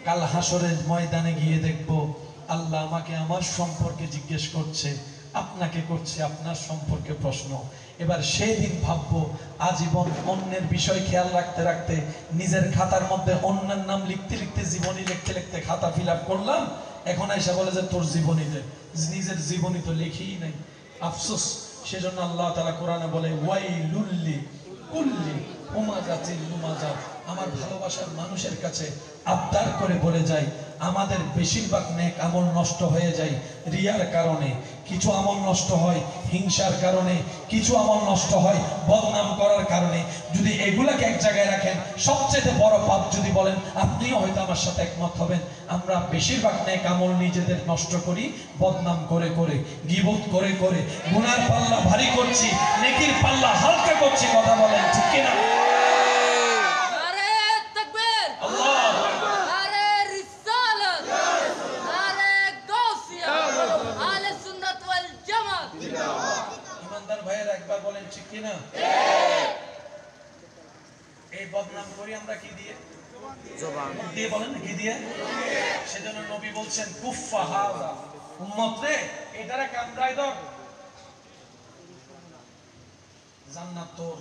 কাল হাসরের ময়দানে গিয়ে দেখবো আল্লাহ আমাকে আমার সম্পর্কে জিজ্ঞেস করছে, আপনাকে করছে আপনার সম্পর্কে প্রশ্ন। এবার সেই দিন ভাববো আজীবন অন্যের বিষয় খেয়াল রাখতে রাখতে নিজের খাতার মধ্যে অন্যের নাম লিখতে লিখতে, জীবনী লিখতে লিখতে খাতা ফিল আপ করলাম, এখন এসে বলে যে তোর জীবনীতে, নিজের জীবনী তো লিখিই নাই, আফসোস। সেজন্য আল্লাহ তাআলা কোরআনে বলে ওয়াইলুল্লি কুল্লি হুমাজাতিল লুমাজা। আমার ভালোবাসার মানুষের কাছে আবদার করে বলে যাই, আমাদের বেশিরভাগ নেক আমল নষ্ট হয়ে যায় রিয়ার কারণে, কিছু আমল নষ্ট হয় হিংসার কারণে, কিছু আমল নষ্ট হয় বদনাম করার কারণে। যদি এগুলাকে এক জায়গায় রাখেন, সবচেয়ে বড় পাপ যদি বলেন, আপনিও হয়তো আমার সাথে একমত হবেন, আমরা বেশিরভাগ নেক আমল নিজেদের নষ্ট করি বদনাম করে করে, গীবত করে করে, গুনার পাল্লা ভারী করছি, নেকির পাল্লা হালকা করছি। কথা বলেন ঠিক কিনা? একবার বলেন ঠিক কিনা? এই বদনাম করি আমরা কি দিয়ে? জবান দিয়ে। বলেন কি দিয়ে? সেজন্য নবী বলছেন কুফা হাযা, উম্মত রে এটারে কামড়ায় দাও, জান্নাত তোর।